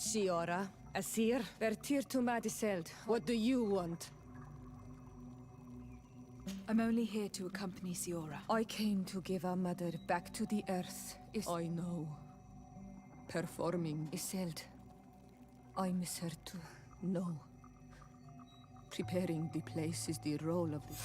Siora, Asir, Vertir to Madiseld. What do you want? I'm only here to accompany Siora. I came to give our mother back to the earth. I know. Performing Iseld. I miss her too. No. Preparing the place is the role of the...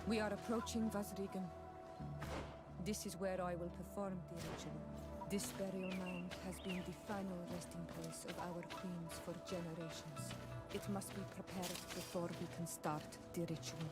We are approaching Vazrigan. This is where I will perform the ritual. This burial mound has been the final resting place of our queens for generations. It must be prepared before we can start the ritual.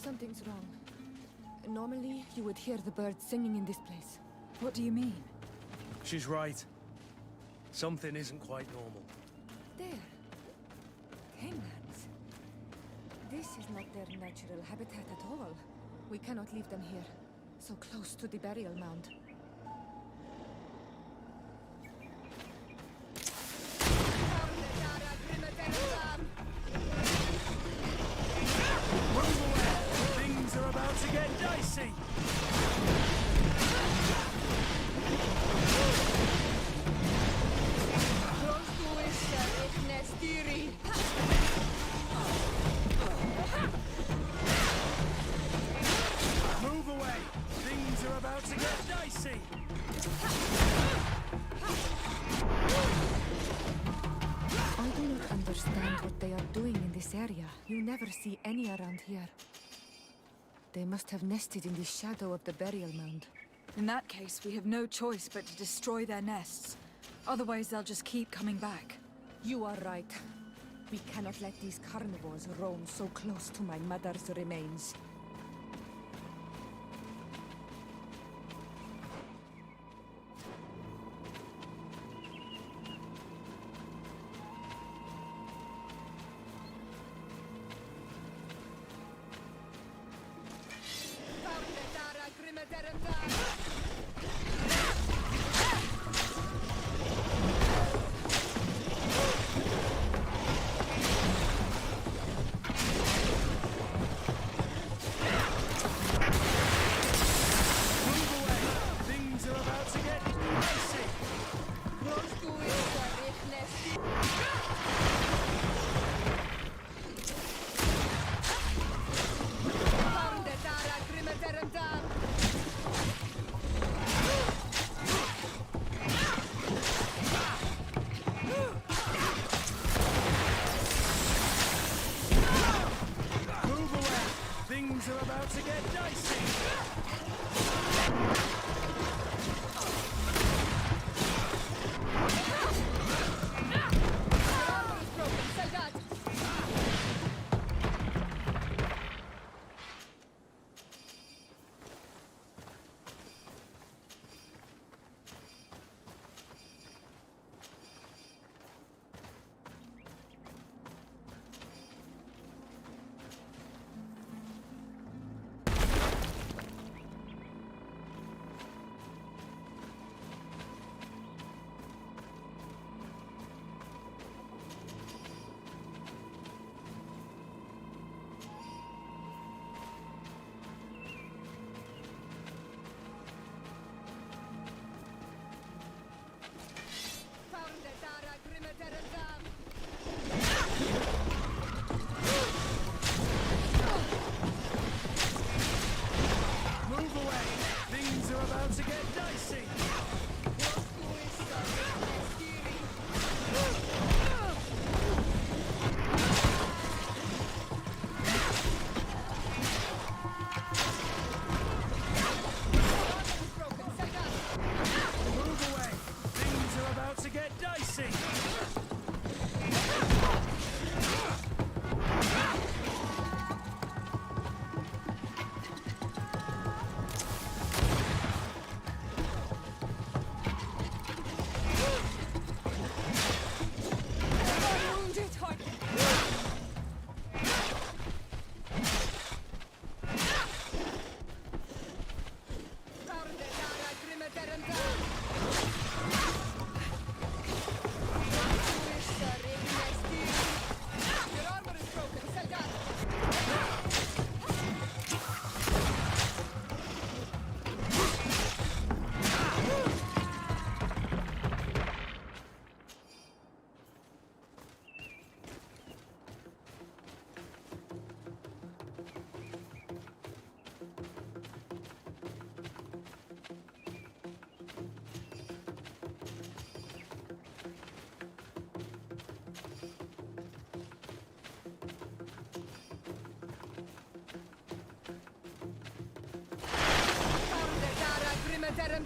Something's wrong. Normally, you would hear the birds singing in this place. What do you mean? She's right. Something isn't quite normal. There. Hanglands. This is not their natural habitat at all. We cannot leave them here, so close to the burial mound. Things are about to get dicey! Move away! Things are about to get dicey! I do not understand what they are doing in this area. You never see any around here. They must have nested in the shadow of the burial mound. In that case, we have no choice but to destroy their nests. Otherwise, they'll just keep coming back. You are right. We cannot let these carnivores roam so close to my mother's remains.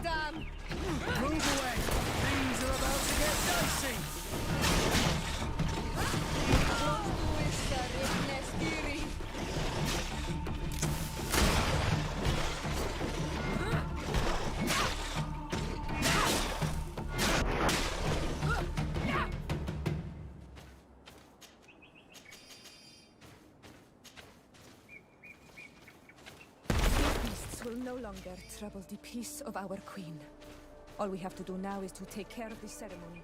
dam! Move away! Things are about to get dicey! Beasts will no longer trouble the peace of our queen. All we have to do now is to take care of the ceremony.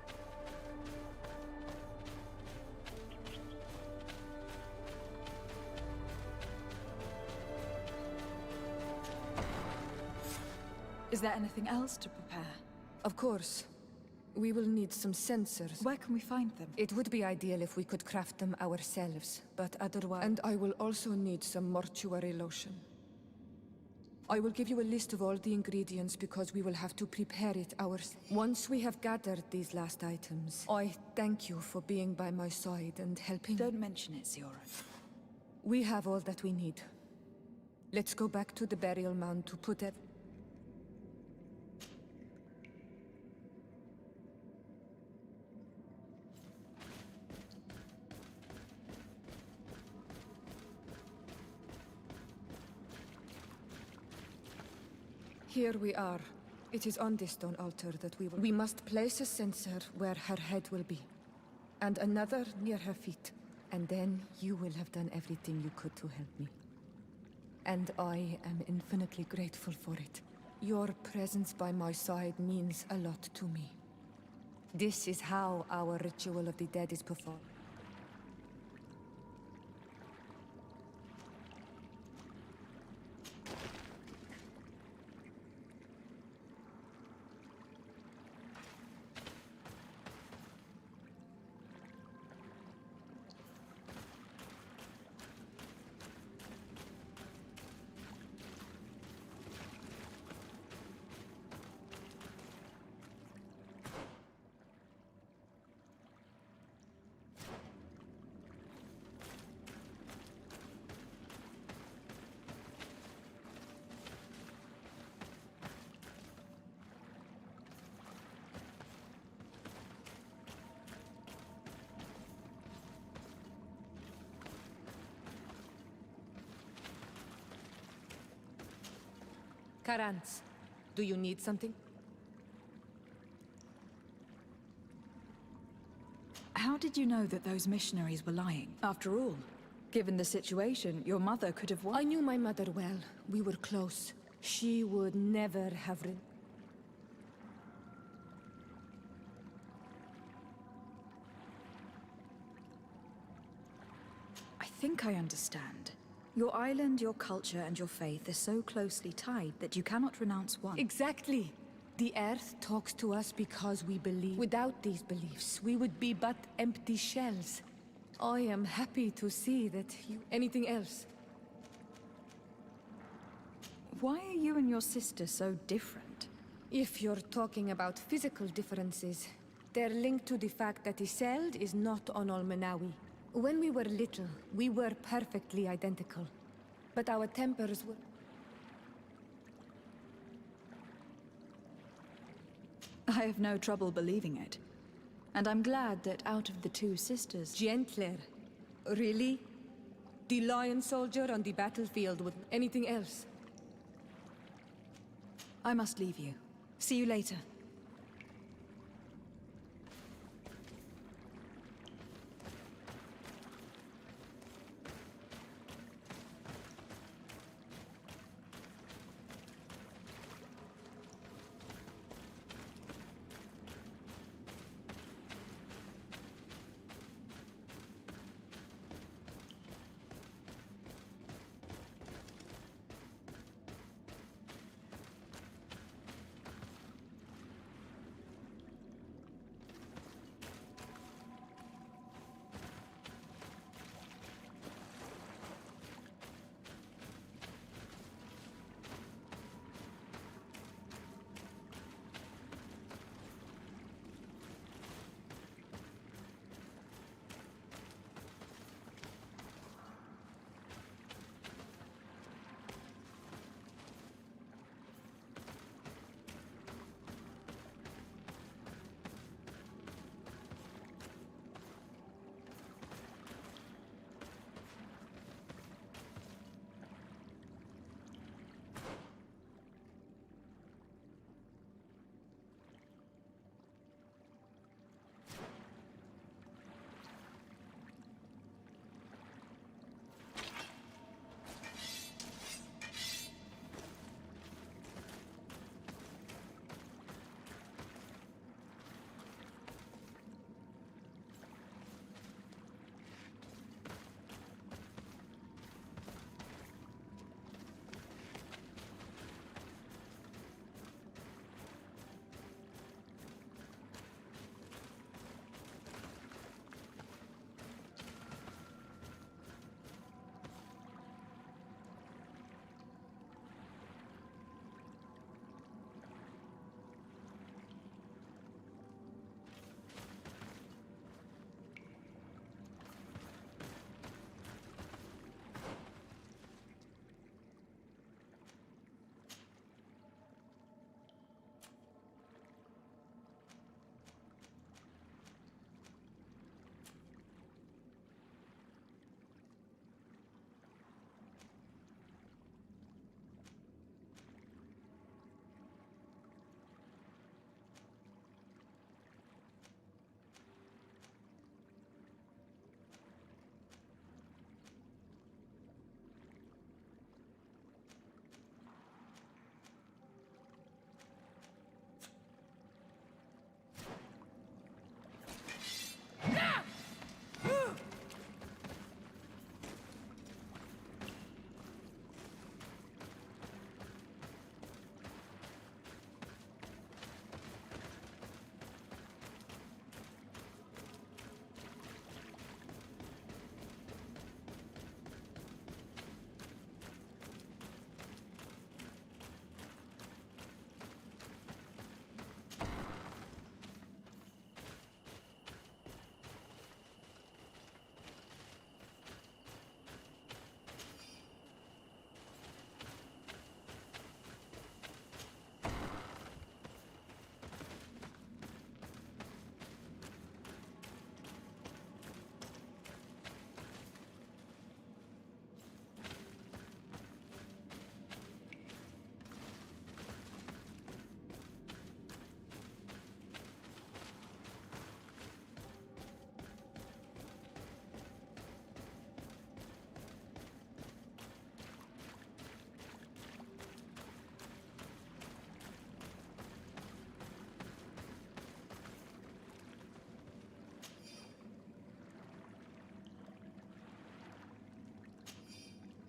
Is there anything else to prepare? Of course. We will need some sensors. Where can we find them? It would be ideal if we could craft them ourselves, but otherwise... And I will also need some mortuary lotion. I will give you a list of all the ingredients because we will have to prepare it ourselves. Once we have gathered these last items, I thank you for being by my side and helping... Don't mention it, Siora. We have all that we need. Let's go back to the burial mound to put it... Here we are. It is on this stone altar that we will... We must place a censer where her head will be, and another near her feet. And then you will have done everything you could to help me. And I am infinitely grateful for it. Your presence by my side means a lot to me. This is how our ritual of the dead is performed. Karantz, do you need something? How did you know that those missionaries were lying? After all, given the situation, your mother could have won. I knew my mother well. We were close. She would never have I think I understand. Your island, your culture, and your faith are so closely tied that you cannot renounce one. Exactly. The Earth talks to us because we believe. Without these beliefs, we would be but empty shells. I am happy to see that you... Anything else? Why are you and your sister so different? If you're talking about physical differences, they're linked to the fact that Iseld is not on Olmenawi. When we were little, we were perfectly identical. But our tempers were... I have no trouble believing it. And I'm glad that out of the two sisters... Gentler. Really? The lion soldier on the battlefield with anything else? I must leave you. See you later.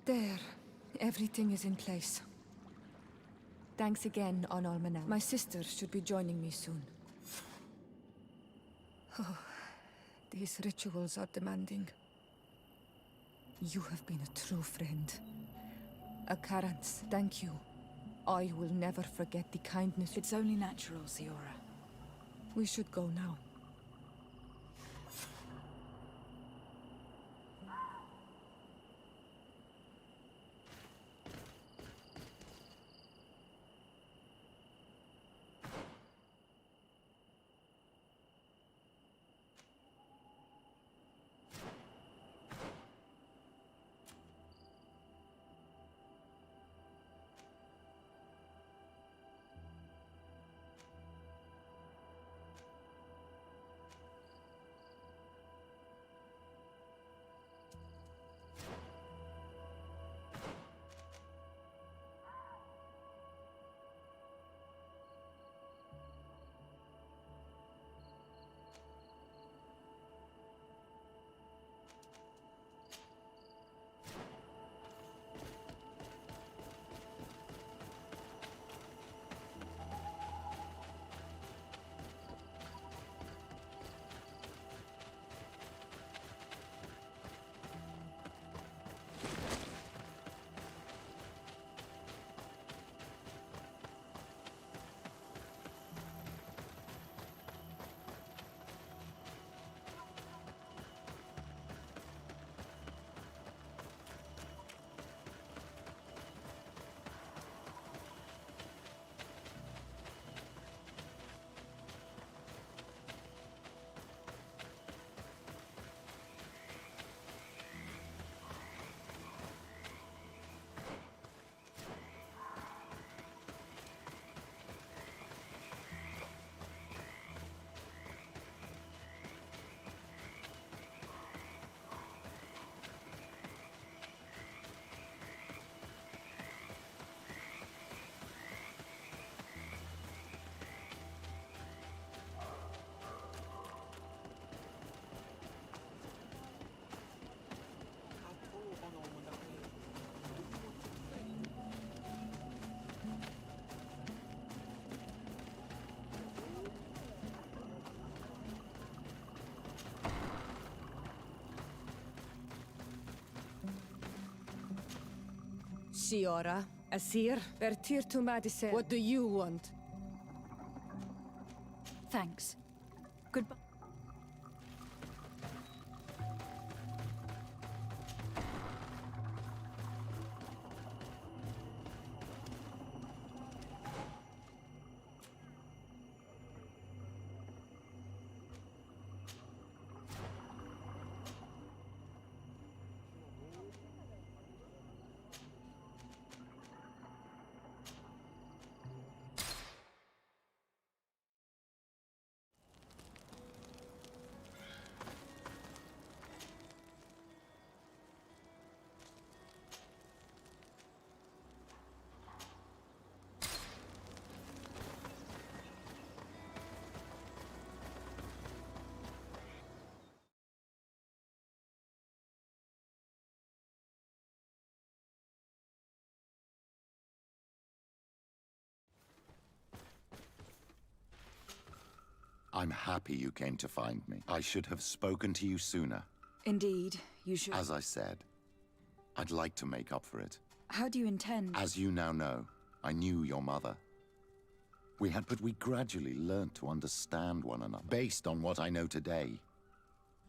There. Everything is in place. Thanks again, on Almanel. My sister should be joining me soon. Oh, these rituals are demanding. You have been a true friend. Akarans, thank you. I will never forget the kindness. It's only natural, Siora. We should go now. Siora, Asir, Bertir to Madison. what do you want? Thanks. Goodbye. I'm happy you came to find me. I should have spoken to you sooner. Indeed, you should. As I said, I'd like to make up for it. How do you intend? As you now know, I knew your mother. But we gradually learnt to understand one another, based on what I know today.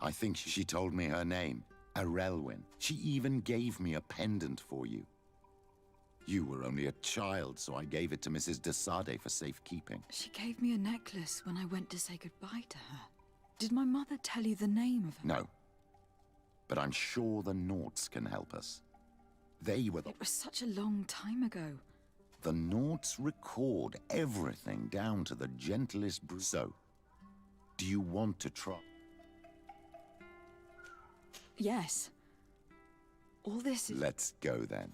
I think she told me her name, Arelwyn. She even gave me a pendant for you. You were only a child, so I gave it to Mrs. de Sade for safekeeping. She gave me a necklace when I went to say goodbye to her. Did my mother tell you the name of her? No. But I'm sure the Naughts can help us. They were the... It was such a long time ago. The Naughts record everything down to the gentlest So, do you want to try? Yes. All this is... Let's go then.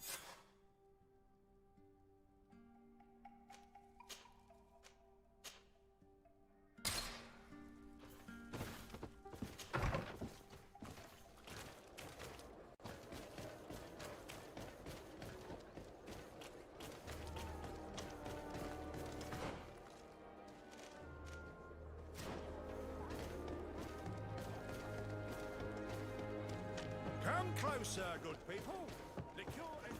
closer, good people. Liqueur and...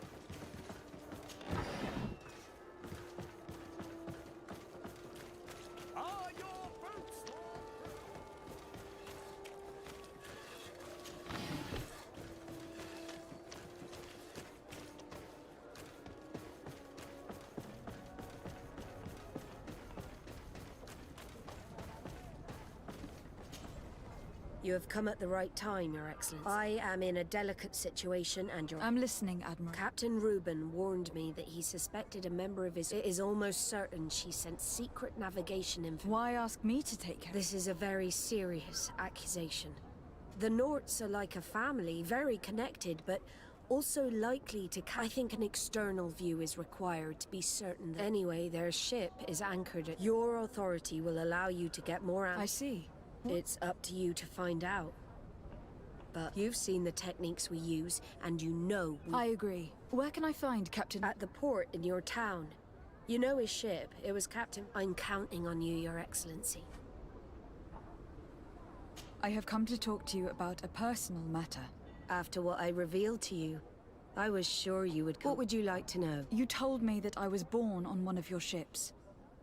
Are your boots You have come at the right time, Your Excellency. I am in a delicate situation and your... I'm listening, Admiral. Captain Reuben warned me that he suspected a member of his... It is almost certain she sent secret navigation information. Why ask me to take care? This is a very serious accusation. The Norts are like a family, very connected, but also likely to... I think an external view is required to be certain that... Anyway, their ship is anchored at... Your authority will allow you to get more... I see. It's up to you to find out. But you've seen the techniques we use, and you know I agree. Where can I find Captain... At the port in your town. You know his ship. It was Captain... I'm counting on you, Your Excellency. I have come to talk to you about a personal matter. After what I revealed to you, I was sure you would come. What would you like to know? You told me that I was born on one of your ships.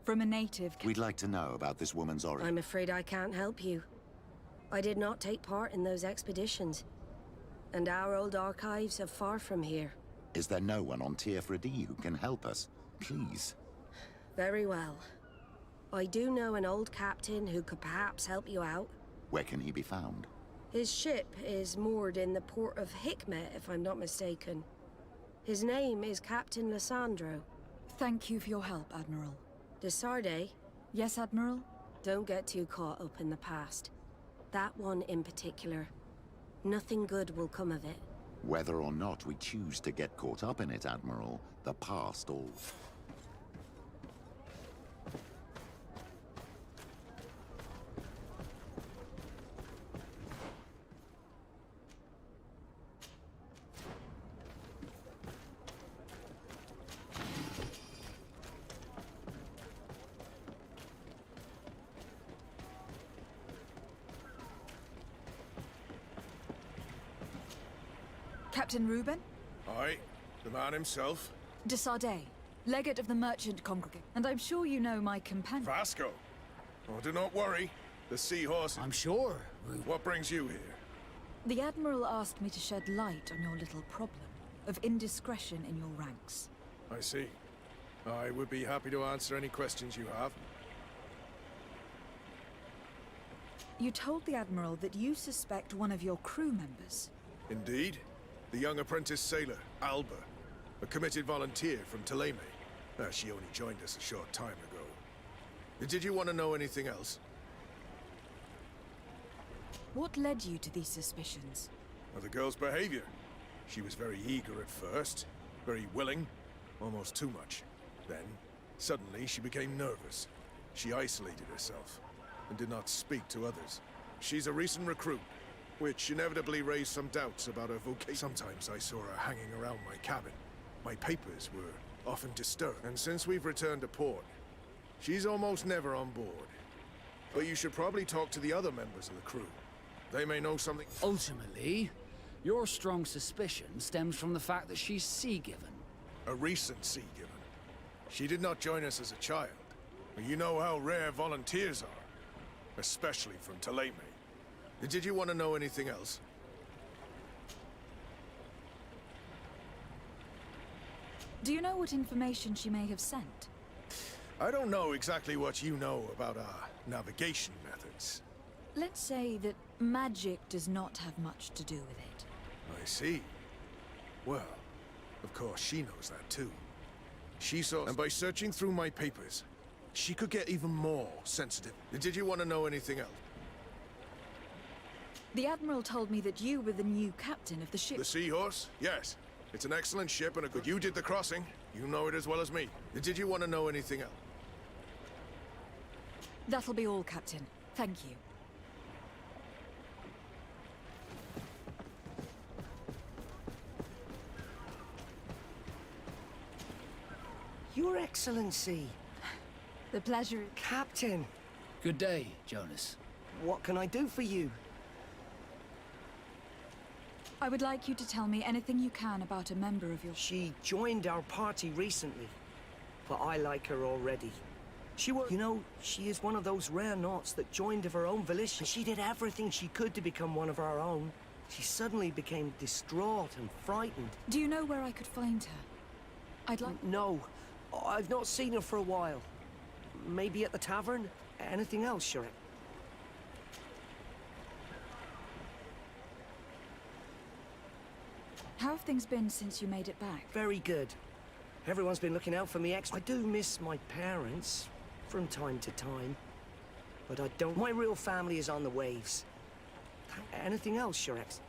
From a native... We'd like to know about this woman's origin. I'm afraid I can't help you. I did not take part in those expeditions. And our old archives are far from here. Is there no one on Tier who can help us? Please. Very well. I do know an old captain who could perhaps help you out. Where can he be found? His ship is moored in the port of Hikmet, if I'm not mistaken. His name is Captain Lissandro. Thank you for your help, Admiral. De Sardet? Yes, Admiral? Don't get too caught up in the past. That one in particular. Nothing good will come of it. Whether or not we choose to get caught up in it, Admiral, the past all... Captain Reuben? Aye, the man himself. De Sardet, legate of the Merchant Congregate. And I'm sure you know my companion. Vasco. Oh, do not worry. The seahorse... I'm sure. What brings you here? The Admiral asked me to shed light on your little problem of indiscretion in your ranks. I see. I would be happy to answer any questions you have. You told the Admiral that you suspect one of your crew members. Indeed. The young apprentice sailor, Alba. A committed volunteer from Ptolemy. She only joined us a short time ago. Did you want to know anything else? What led you to these suspicions? The girl's behavior. She was very eager at first, very willing, almost too much. Then, suddenly, she became nervous. She isolated herself, and did not speak to others. She's a recent recruit, which inevitably raised some doubts about her vocation. Sometimes I saw her hanging around my cabin. My papers were often disturbed, and since we've returned to port, she's almost never on board. But you should probably talk to the other members of the crew. They may know something. Ultimately, your strong suspicion stems from the fact that she's sea-given. A recent sea-given. She did not join us as a child. But you know how rare volunteers are, especially from Ptolemy. Did you want to know anything else? Do you know what information she may have sent? I don't know exactly what you know about our navigation methods. Let's say that magic does not have much to do with it. I see. Well, of course she knows that too. She saw, and by searching through my papers, she could get even more sensitive. Did you want to know anything else? The Admiral told me that you were the new captain of the ship. The Seahorse? Yes. It's an excellent ship and a good... You did the crossing. You know it as well as me. Did you want to know anything else? That'll be all, Captain. Thank you. Your Excellency. The pleasure... Captain, Good day, Jonas. what can I do for you? I would like you to tell me anything you can about a member of your... She joined our party recently, but I like her already. She was, you know, she is one of those rare Nauts that joined of her own volition. She did everything she could to become one of our own. She suddenly became distraught and frightened. Do you know where I could find her? I'd like... No, I've not seen her for a while. Maybe at the tavern? Anything else, Shrek? How have things been since you made it back? Very good. Everyone's been looking out for me. I do miss my parents from time to time, but I don't. My real family is on the waves. Anything else, Shrek?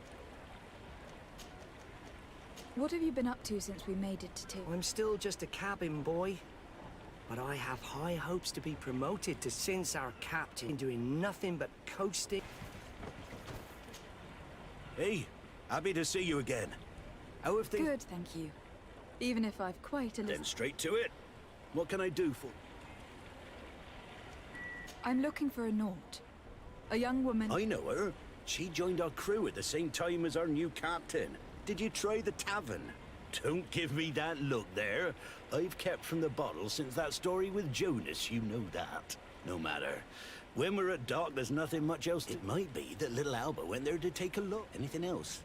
What have you been up to since we made it to Tyr? I'm still just a cabin boy, but I have high hopes to be promoted to since our captain doing nothing but coasting. Hey, happy to see you again. How have things... Good, thank you. Even if I've quite a list... Then straight to it. What can I do for... I'm looking for a Naut. A young woman... I know her. She joined our crew at the same time as our new captain. Did you try the tavern? Don't give me that look there. I've kept from the bottle since that story with Jonas, you know that. No matter. When we're at dock, there's nothing much else. It might be that little Alba went there to take a look. Anything else?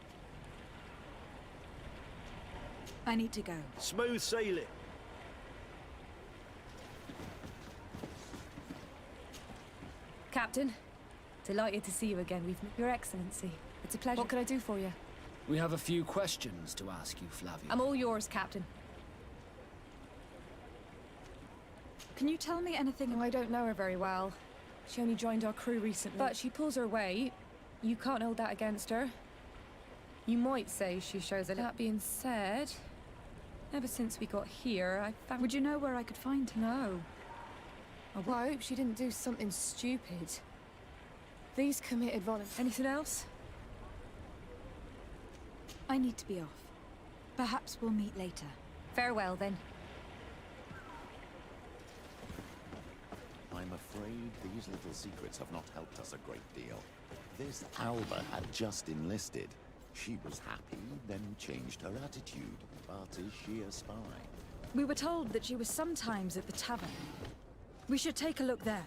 I need to go. Smooth sailing. Captain, delighted to see you again. Your Excellency, it's a pleasure. What can I do for you? We have a few questions to ask you, Flavia. I'm all yours, Captain. Can you tell me anything? Oh, I don't know her very well. She only joined our crew recently. But she pulls her weight. You can't hold that against her. You might say she shows a... That being said, ever since we got here, I found... Would you know where I could find her? No. Oh, well, I hope she didn't do something stupid. These committed violence. Anything else? I need to be off. Perhaps we'll meet later. Farewell, then. I'm afraid these little secrets have not helped us a great deal. This Alba had just enlisted. She was happy, then changed her attitude. But is she a spy? We were told that she was sometimes at the tavern. We should take a look there.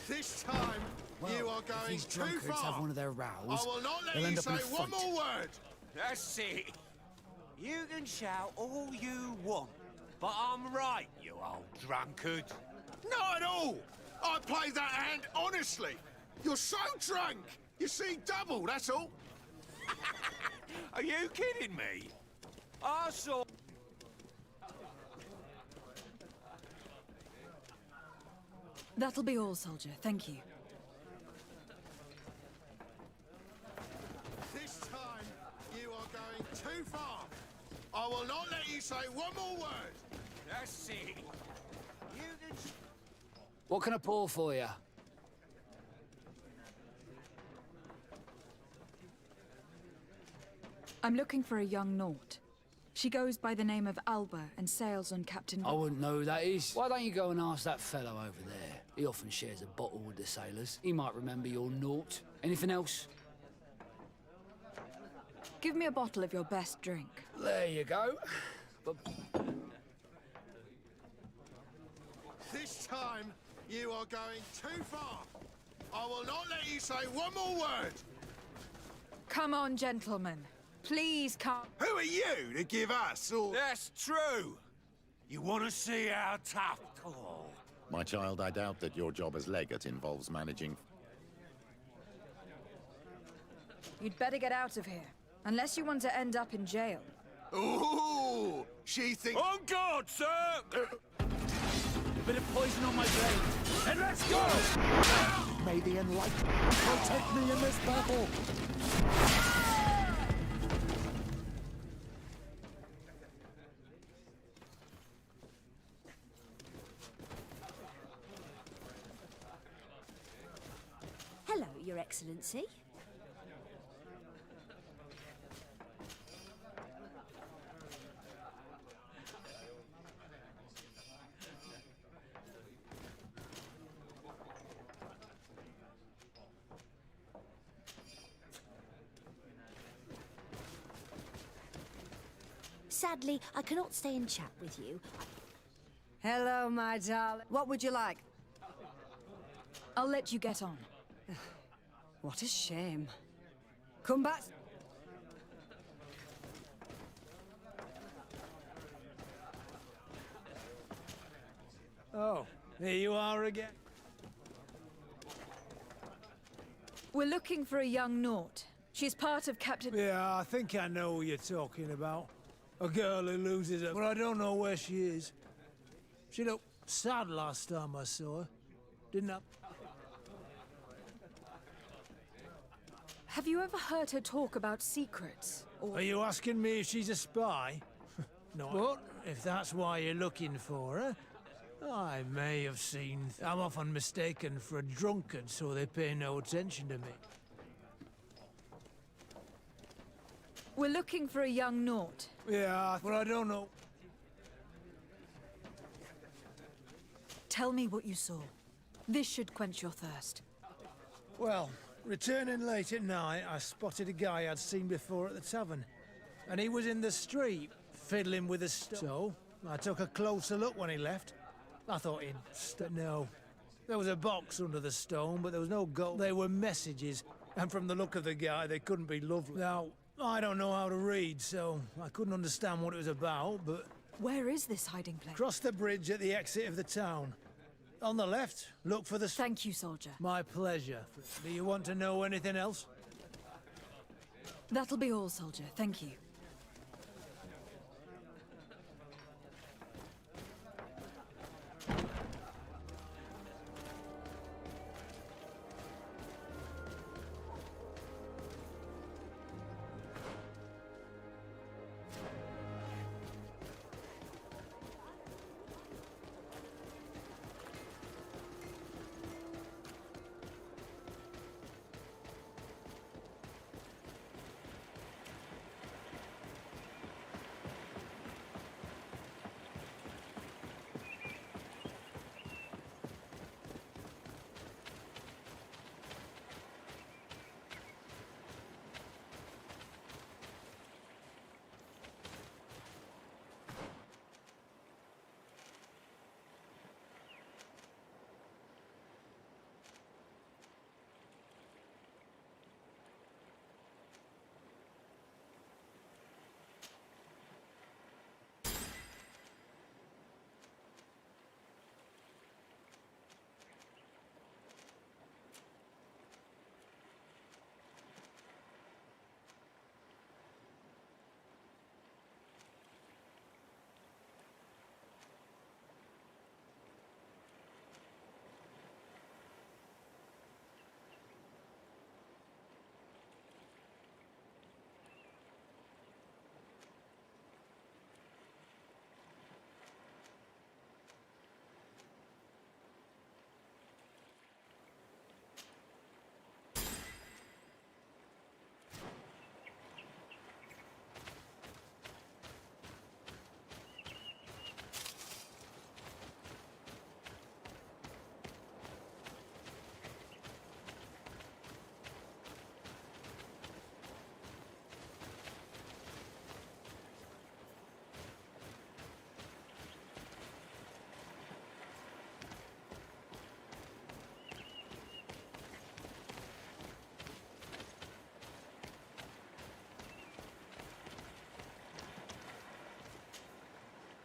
This time, you are If going these too drunkards far. have one of their rows, I will not let they'll you end up say in a fight. one more word. That's it. You can shout all you want, but I'm right, you old drunkard. Not at all. I played that hand honestly. You're so drunk. You see double, that's all. Are you kidding me? I saw... That'll be all, soldier. Thank you. This time, you are going too far. I will not let you say one more word. That's it. You can... What can I pour for you? I'm looking for a young Naut. She goes by the name of Alba and sails on Captain... I wouldn't know who that is. Why don't you go and ask that fellow over there? He often shares a bottle with the sailors. He might remember your Naut. Anything else? Give me a bottle of your best drink. There you go. But This time, you are going too far. I will not let you say one more word. Come on, gentlemen. Please come. Who are you to give us all... That's true. You want to see how tough... Oh. My child, I doubt that your job as legate involves managing... You'd better get out of here. Unless you want to end up in jail. Ooh! She thinks... On guard, sir! A bit of poison on my blade. And let's go! May the Enlightenment protect me in this battle! Hello, Your Excellency. Sadly, I cannot stay and chat with you. Hello, my darling. What would you like? I'll let you get on. What a shame. Come back. Oh, here you are again. We're looking for a young Naut. She's part of Captain... Yeah, I think I know who you're talking about. A girl who loses her, but I don't know where she is. She looked sad last time I saw her, didn't I? Have you ever heard her talk about secrets? Or... Are you asking me if she's a spy? No. But if that's why you're looking for her, I may have seen... I'm often mistaken for a drunkard, so they pay no attention to me. We're looking for a young Naut. Yeah, but I don't know. Tell me what you saw. This should quench your thirst. Well, returning late at night, I spotted a guy I'd seen before at the tavern. And he was in the street, fiddling with a stone. So, I took a closer look when he left. I thought he'd... No. There was a box under the stone, but there was no gold. They were messages, and from the look of the guy, they couldn't be lovely. Now, I don't know how to read, so I couldn't understand what it was about, but... Where is this hiding place? Cross the bridge at the exit of the town. On the left, look for the... Thank you, soldier. My pleasure. Do you want to know anything else? That'll be all, soldier. Thank you.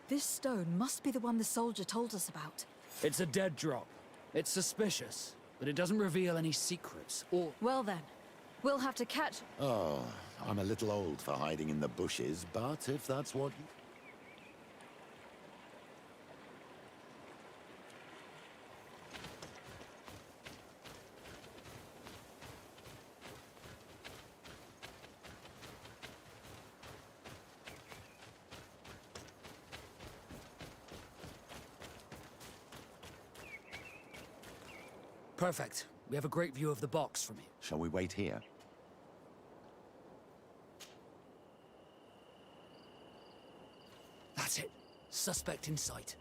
This stone must be the one the soldier told us about. It's a dead drop. It's suspicious, but it doesn't reveal any secrets or... Well then, we'll have to catch... Oh, I'm a little old for hiding in the bushes, but if that's what... Perfect. We have a great view of the box from here. Shall we wait here? That's it. Suspect in sight.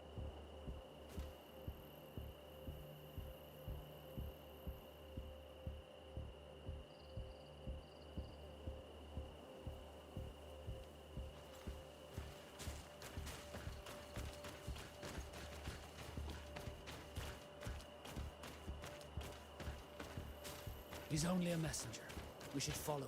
He's only a messenger. We should follow him.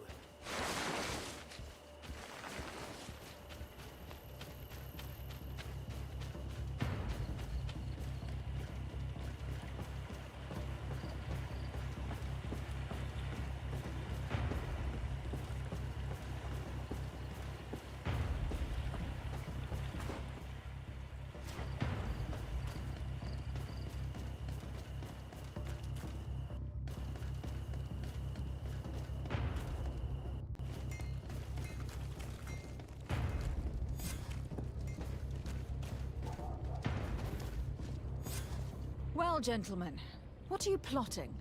Well, gentlemen, what are you plotting?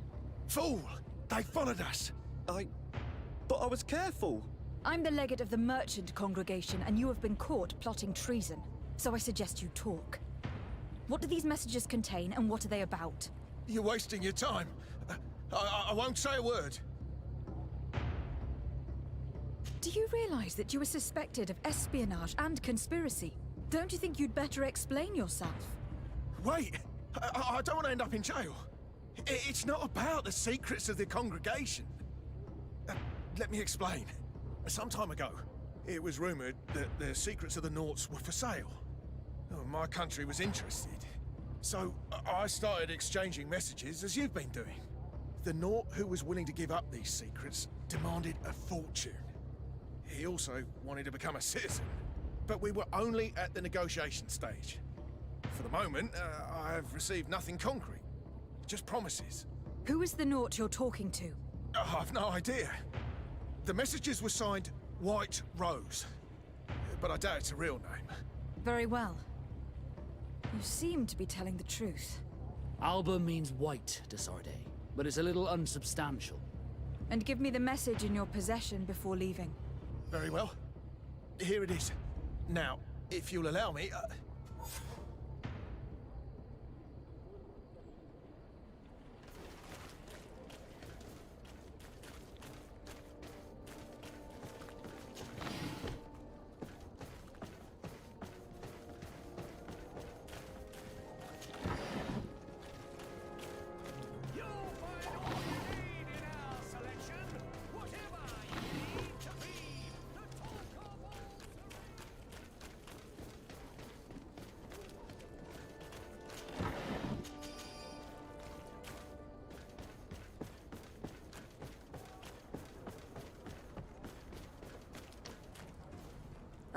Fool! They followed us! But I was careful. I'm the legate of the merchant congregation, and you have been caught plotting treason. So I suggest you talk. What do these messages contain, and what are they about? You're wasting your time. I won't say a word. Do you realize that you are suspected of espionage and conspiracy? Don't you think you'd better explain yourself? Wait! I don't want to end up in jail. It's not about the secrets of the congregation. Let me explain. Some time ago, it was rumored that the secrets of the Nauts were for sale. My country was interested. So I started exchanging messages as you've been doing. The Naut who was willing to give up these secrets demanded a fortune. He also wanted to become a citizen. But we were only at the negotiation stage. For the moment, I've received nothing concrete. Just promises. Who is the Naut you're talking to? I've no idea. The messages were signed White Rose. But I doubt it's a real name. Very well. You seem to be telling the truth. Alba means white, Desarde, but it's a little unsubstantial. And give me the message in your possession before leaving. Very well. Here it is. Now, if you'll allow me...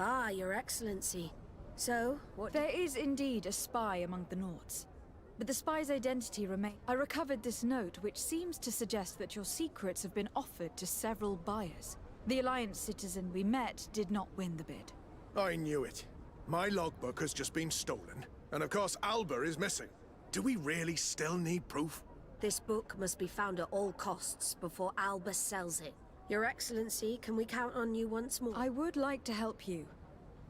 Ah, Your Excellency. So, what... There is indeed a spy among the Nauts. But the spy's identity remains. I recovered this note, which seems to suggest that your secrets have been offered to several buyers. The Alliance citizen we met did not win the bid. I knew it. My logbook has just been stolen, and of course Alba is missing. Do we really still need proof? This book must be found at all costs before Alba sells it. Your Excellency, can we count on you once more? I would like to help you,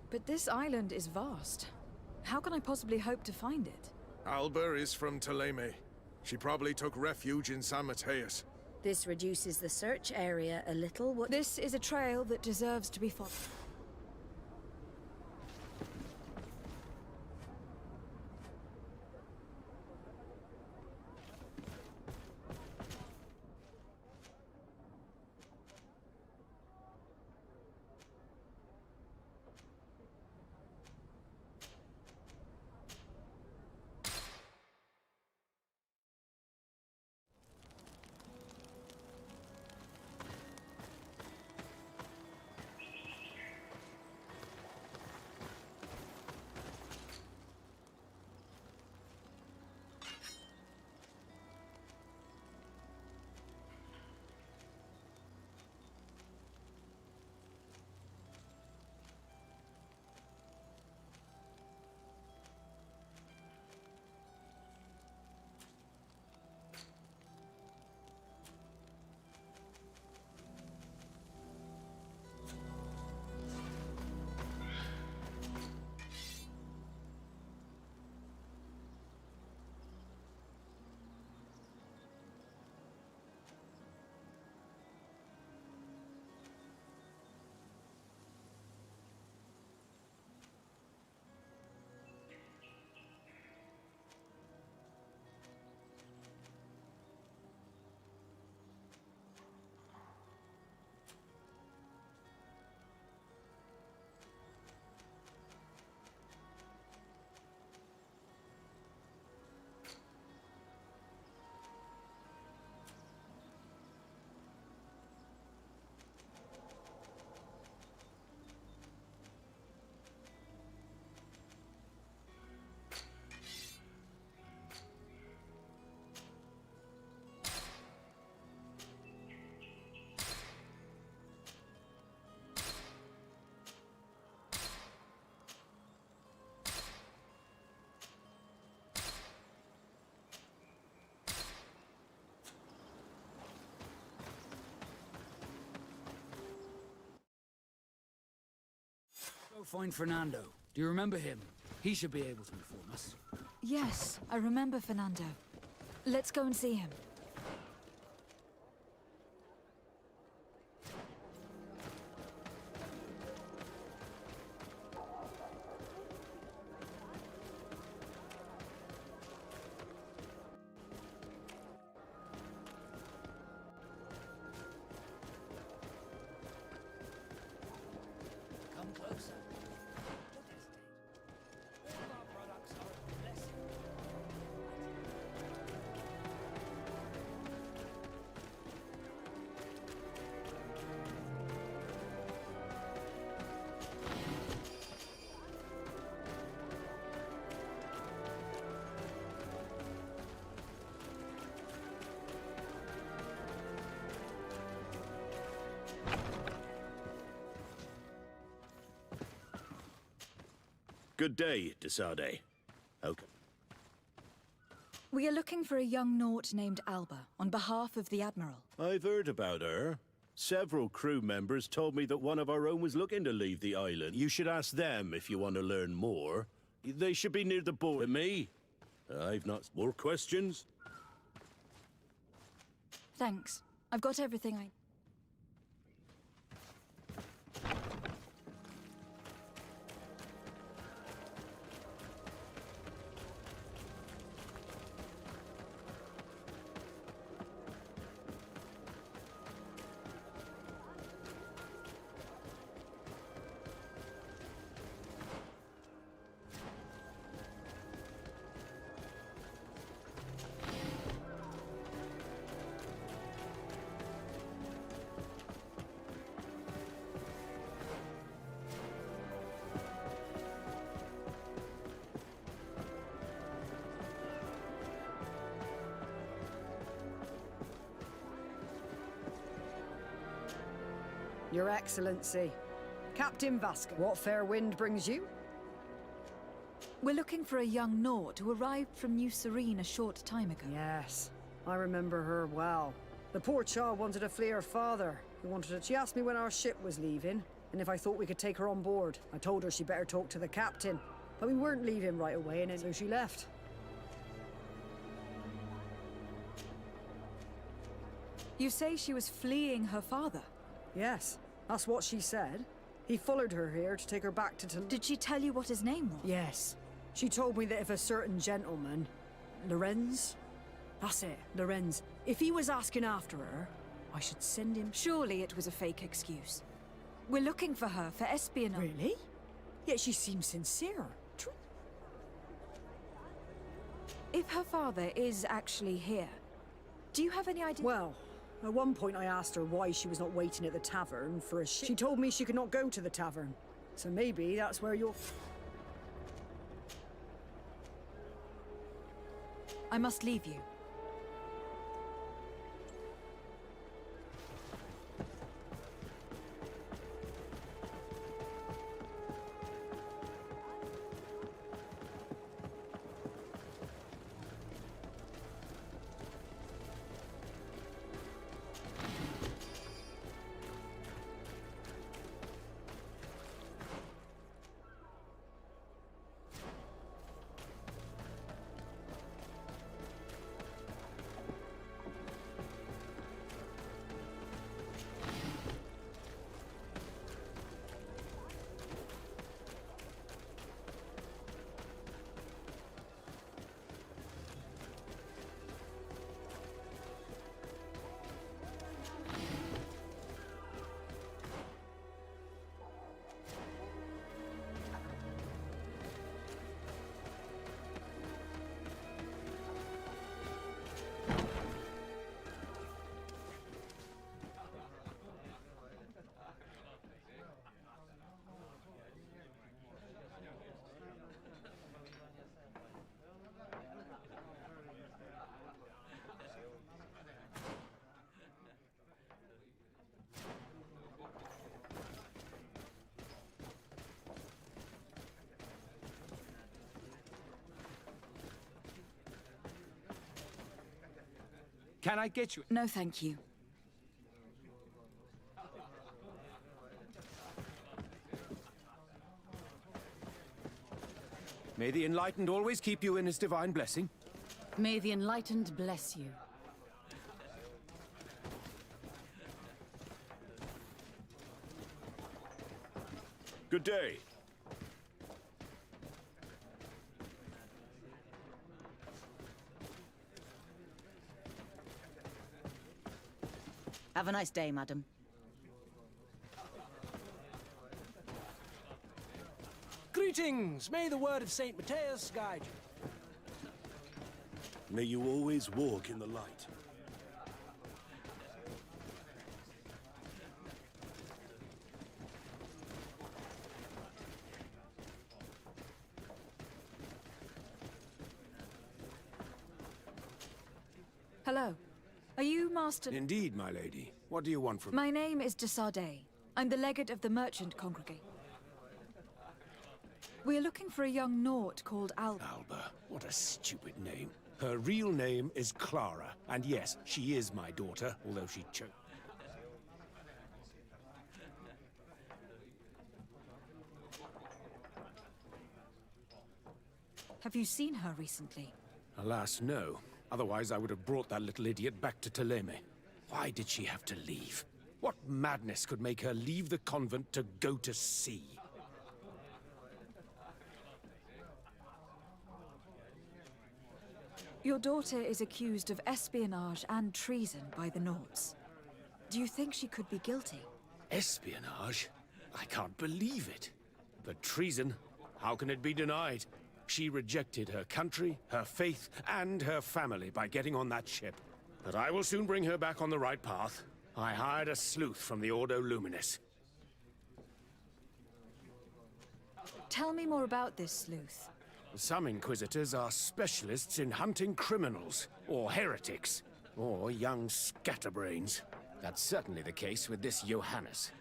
but this island is vast. How can I possibly hope to find it? Alba is from Teleme. She probably took refuge in San Mateus. This reduces the search area a little. What? This is a trail that deserves to be followed. Go find Fernando. Do you remember him? He should be able to inform us. Yes, I remember Fernando. Let's go and see him. Come closer. Don't hesitate. All our products are a blessing. Good day, Desade. Okay. We are looking for a young Naut named Alba, on behalf of the Admiral. I've heard about her. Several crew members told me that one of our own was looking to leave the island. You should ask them if you want to learn more. They should be near the border. Me? I've not... More questions? Thanks. I've got everything I... Your Excellency. Captain Vasco, what fair wind brings you? We're looking for a young Naut who arrived from New Serene a short time ago. Yes, I remember her well. The poor child wanted to flee her father. She asked me when our ship was leaving, and if I thought we could take her on board. I told her she better talk to the captain. But we weren't leaving right away, and so she left. You say she was fleeing her father? Yes, that's what she said. He followed her here to take her back to Did she tell you what his name was? Yes. She told me that if a certain gentleman... Lorenz? That's it, Lorenz. If he was asking after her, I should send him... Surely it was a fake excuse. We're looking for her for espionage. Really? Yet she seems sincere. If her father is actually here, do you have any idea? Well, at one point I asked her why she was not waiting at the tavern for a ship. She told me she could not go to the tavern. So maybe that's where you're... I must leave you. Can I get you? No, thank you. May the Enlightened always keep you in his divine blessing. May the Enlightened bless you. Good day. Have a nice day, madam. Greetings! May the word of St. Matthias guide you. May you always walk in the light. Hello. Are you Master... Indeed, my lady. What do you want from me? My name is de Sardet. I'm the legate of the merchant congregation. We're looking for a young Naut called Alba. Alba. What a stupid name. Her real name is Clara. And yes, she is my daughter, although she chose... Have you seen her recently? Alas, no. Otherwise, I would have brought that little idiot back to Teleme. Why did she have to leave? What madness could make her leave the convent to go to sea? Your daughter is accused of espionage and treason by the Nauts. Do you think she could be guilty? Espionage? I can't believe it. But treason? How can it be denied? She rejected her country, her faith, and her family by getting on that ship. But I will soon bring her back on the right path. I hired a sleuth from the Ordo Luminis. Tell me more about this sleuth. Some Inquisitors are specialists in hunting criminals, or heretics, or young scatterbrains. That's certainly the case with this Johannes.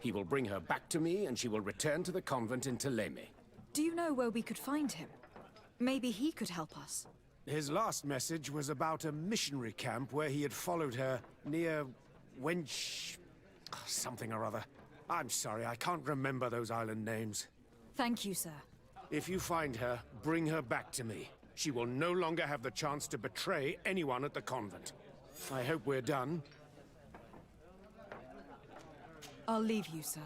He will bring her back to me, and she will return to the convent in Teleme. Do you know where we could find him? Maybe he could help us. His last message was about a missionary camp where he had followed her near Wench... something or other. I'm sorry, I can't remember those island names. Thank you, sir. If you find her, bring her back to me. She will no longer have the chance to betray anyone at the convent. I hope we're done. I'll leave you, sir.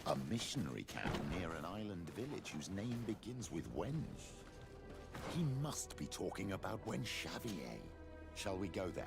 A missionary camp near an island village whose name begins with Wench. He must be talking about Wench Xavier. Shall we go there?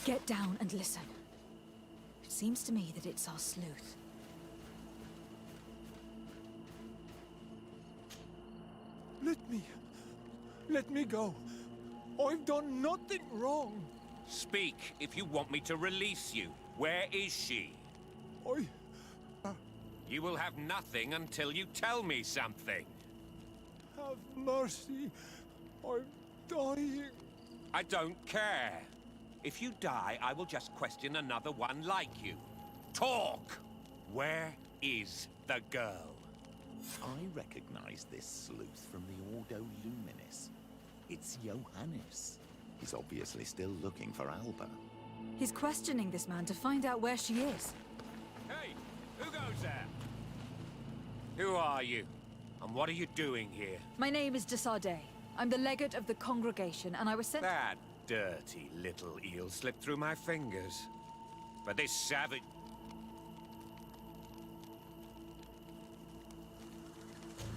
Get down and listen. It seems to me that it's our sleuth. Let me go. I've done nothing wrong. Speak if you want me to release you. Where is she? You will have nothing until you tell me something. Have mercy. I'm dying. I don't care. If you die, I will just question another one like you. Talk! Where is the girl? I recognize this sleuth from the Ordo Luminis. It's Johannes. He's obviously still looking for Alba. He's questioning this man to find out where she is. Hey, who goes there? Who are you? And what are you doing here? My name is de Sardet. I'm the legate of the congregation, and I was sent... That dirty little eel slipped through my fingers. But this savage...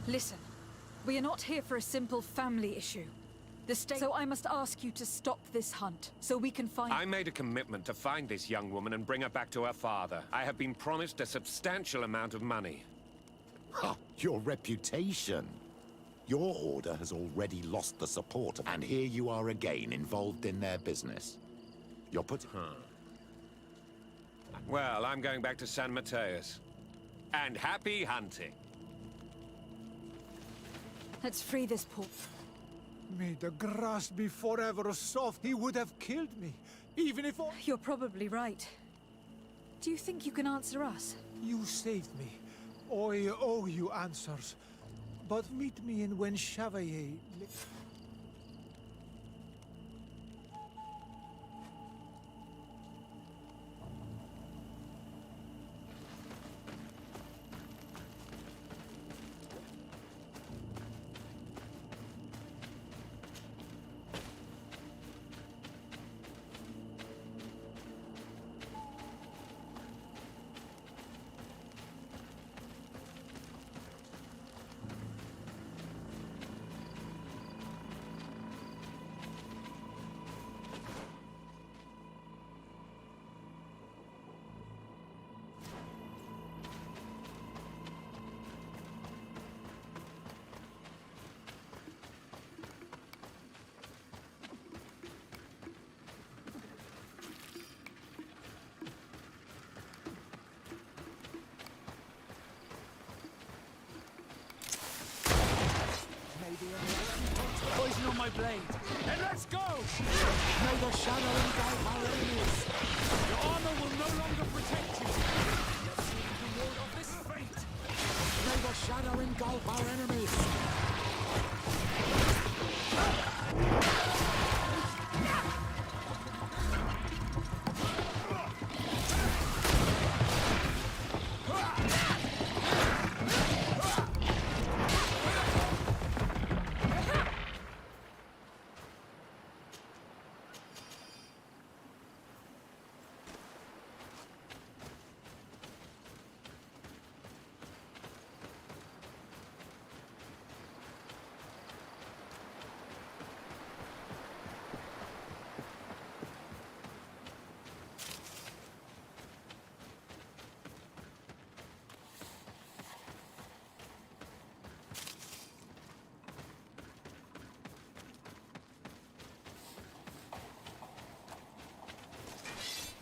Listen, we are not here for a simple family issue. The state... So I must ask you to stop this hunt, so we can find... I made a commitment to find this young woman and bring her back to her father. I have been promised a substantial amount of money. Ha! Your reputation. Your order has already lost the support, and here you are again, involved in their business. You're putting... Well, I'm going back to San Mateus. And happy hunting. Let's free this poor... May the grass be forever soft. He would have killed me, even if I... You're probably right. Do you think you can answer us? You saved me. I owe you answers. But meet me in Wen Chevalier. Poison on my blade. And let's go! May the shadow engulf our enemies. Your armor will no longer protect you. Let's see if we can ward off this fate. May the shadow engulf our enemies.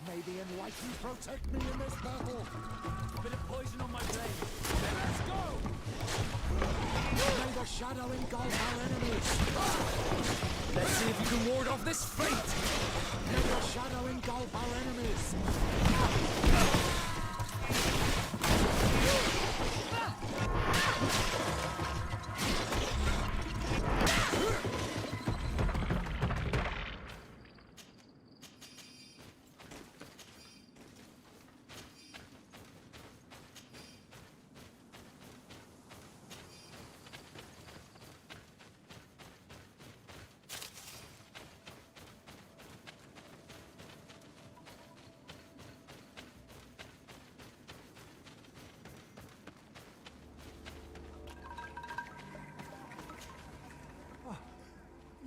May the enlightened protect me in this battle. A bit of poison on my blade. Then let's go! May the shadow engulf our enemies. Let's see if you can ward off this fate. May the shadow engulf our enemies.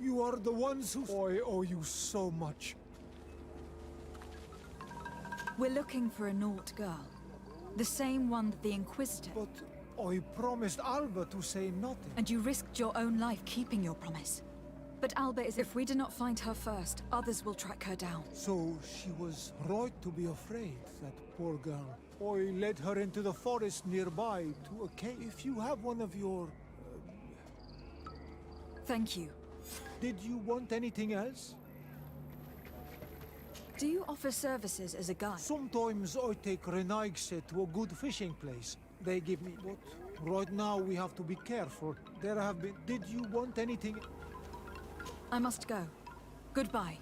You are the ones who... I owe you so much. We're looking for a Naut girl. The same one that the Inquisitor... But I promised Alba to say nothing. And you risked your own life keeping your promise. But Alba is... If we do not find her first, others will track her down. So she was right to be afraid, that poor girl. I led her into the forest nearby to a cave. If you have one of your... Thank you. Did you want anything else? Do you offer services as a guide? Sometimes I take Renaigse to a good fishing place. They give me... But right now we have to be careful. There have been... Did you want anything? I must go. Goodbye.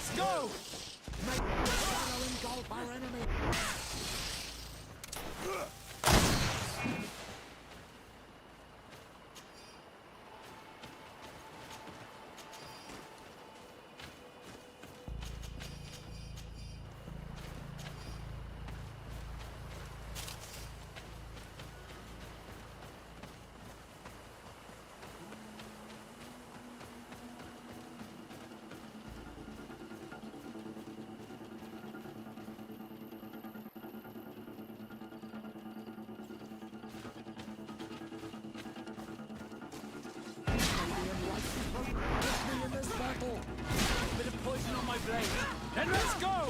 let's go! Make the shadow engulf our enemy! Bit of poison on my blade. Then let's go!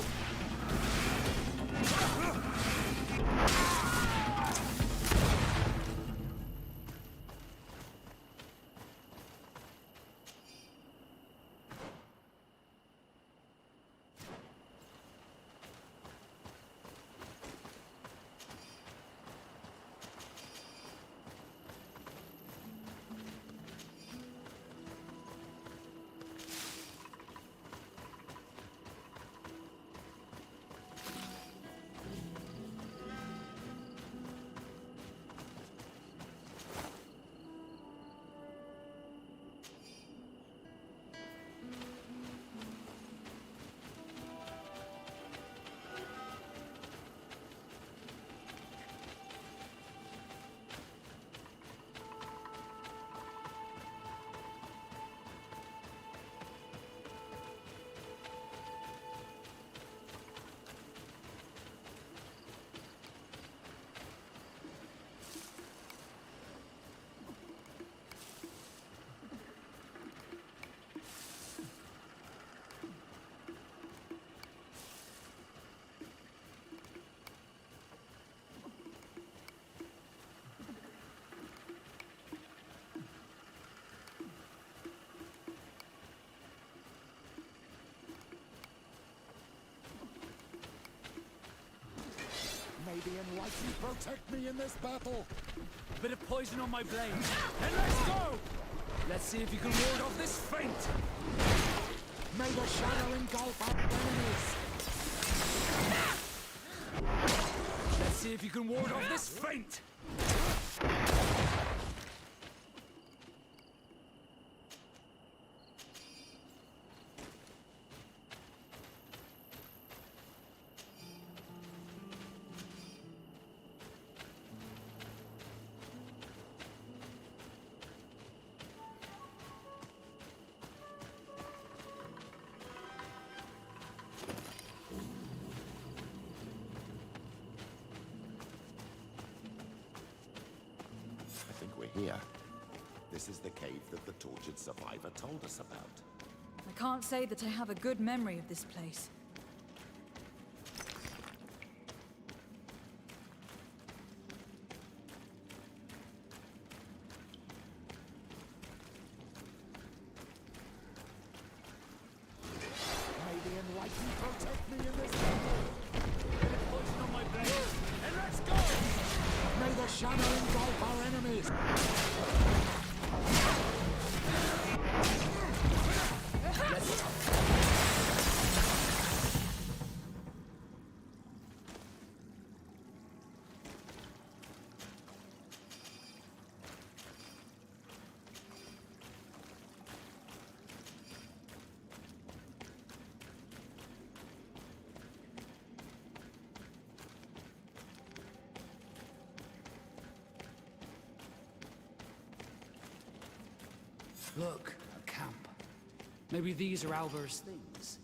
May the Enlightened protect me in this battle. A bit of poison on my blade. And let's go! Let's see if you can ward off this feint. May the shadow engulf our enemies. Let's see if you can ward off this feint. Here. This is the cave that the tortured survivor told us about. I can't say that I have a good memory of this place. May the Enlightened protect me in this battle. Bit of poison on my blade. And let's go! May the shadow engulf our enemies. Look, a camp. Maybe these are Albert's things.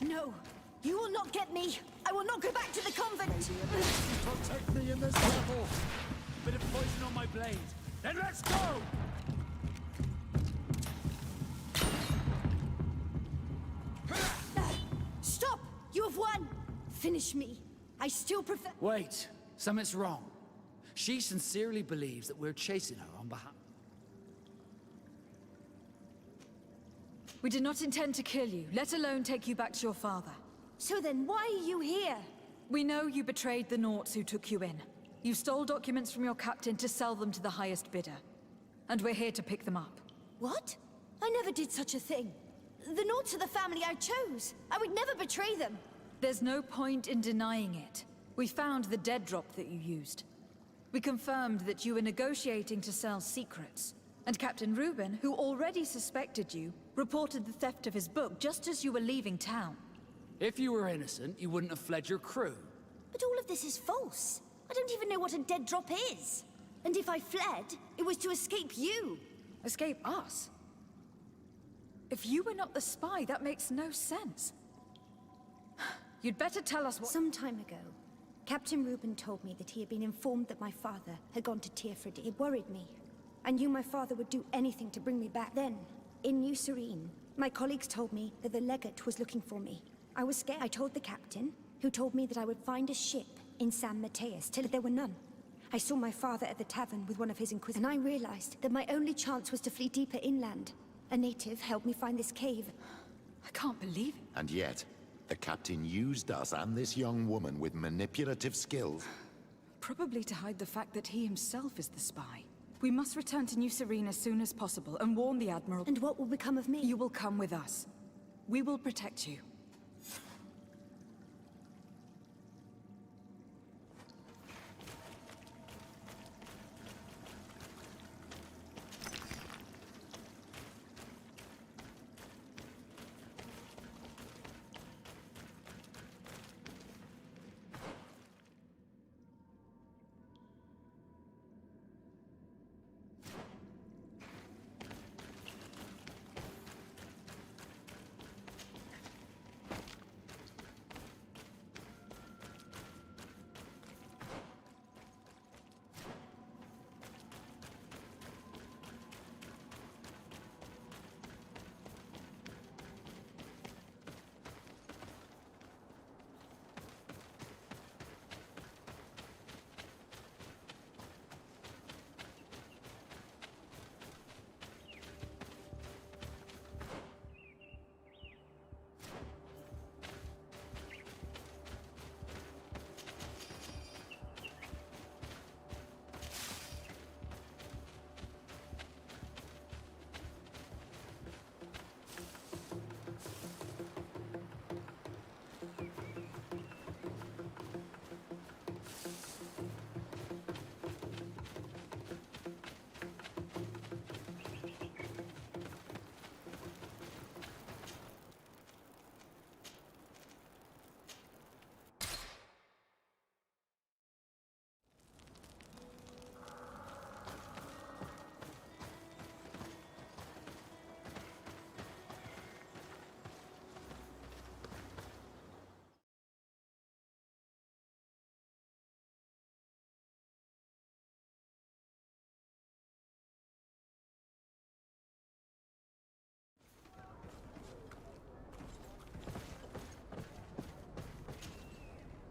No! You will not get me! I will not go back to the convent! Protect me in this battle! Bit of poison on my blade. Then let's go! finish me. I still prefer— Wait, something's wrong. She sincerely believes that we're chasing her on behalf... We did not intend to kill you, let alone take you back to your father. So then why are you here? We know you betrayed the Naughts who took you in. You stole documents from your captain to sell them to the highest bidder. And we're here to pick them up. What? I never did such a thing. The Naughts are the family I chose. I would never betray them. There's no point in denying it. We found the dead drop that you used. We confirmed that you were negotiating to sell secrets. And Captain Reuben, who already suspected you, reported the theft of his book just as you were leaving town. If you were innocent, you wouldn't have fled your crew. But all of this is false. I don't even know what a dead drop is. And if I fled, it was to escape you. Escape us? If you were not the spy, that makes no sense. You'd better tell us what— Some time ago, Captain Reuben told me that he had been informed that my father had gone to Tearford. It worried me. I knew my father would do anything to bring me back. Then, in New Serene, my colleagues told me that the legate was looking for me. I was scared. I told the captain, who told me that I would find a ship in San Mateus, till there were none. I saw my father at the tavern with one of his inquisitors, and I realized that my only chance was to flee deeper inland. A native helped me find this cave. I can't believe it. And yet, the captain used us and this young woman with manipulative skills. Probably to hide the fact that he himself is the spy. We must return to New Serene as soon as possible and warn the Admiral. And what will become of me? You will come with us. We will protect you.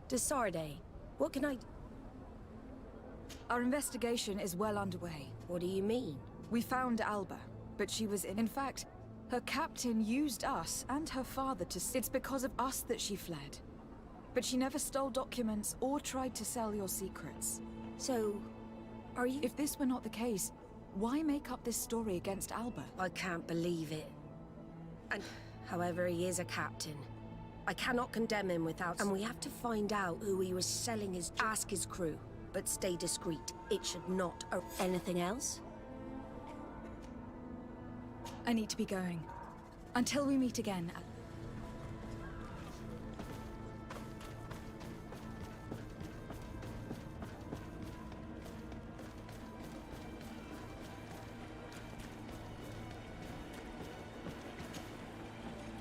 Desarde, what can I... Our investigation is well underway. What do you mean? We found Alba, but she was in fact, her captain used us and her father to... It's because of us that she fled. But she never stole documents or tried to sell your secrets. So, are you... If this were not the case, why make up this story against Alba? I can't believe it. And, however, he is a captain. I cannot condemn him without... And we have to find out who he was selling his... Ask his crew, but stay discreet. It should not... Anything else? I need to be going. Until we meet again.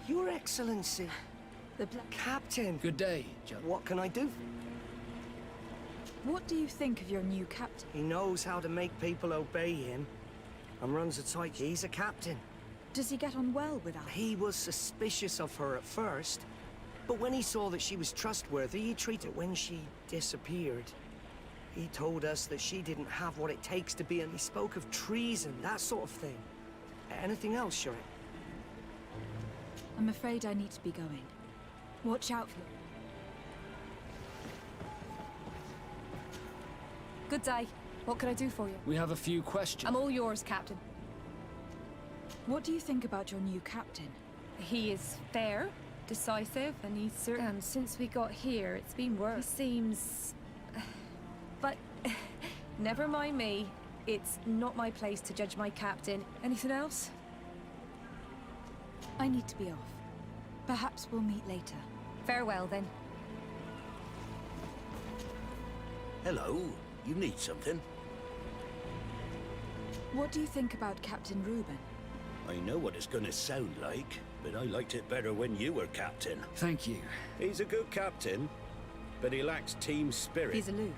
Your Excellency. The Black Captain. Good day, Joe. What can I do? What do you think of your new captain? He knows how to make people obey him and runs a tight... He's a captain. Does he get on well with us? He was suspicious of her at first, But when he saw that she was trustworthy, he treated her. When she disappeared, he told us that she didn't have what it takes to be, and he spoke of treason, that sort of thing. Anything else, Shrek? I'm afraid I need to be going. Watch out for... Good day. What can I do for you? We have a few questions. I'm all yours, Captain. What do you think about your new captain? He is fair, decisive, and he's certain. And since we got here, it's been worse. He seems... But never mind me. It's not my place to judge my captain. Anything else? I need to be off. Perhaps we'll meet later. Farewell, then. Hello. You need something? What do you think about Captain Reuben? I know what it's gonna sound like, but I liked it better when you were captain. Thank you. He's a good captain, but he lacks team spirit. He's aloof.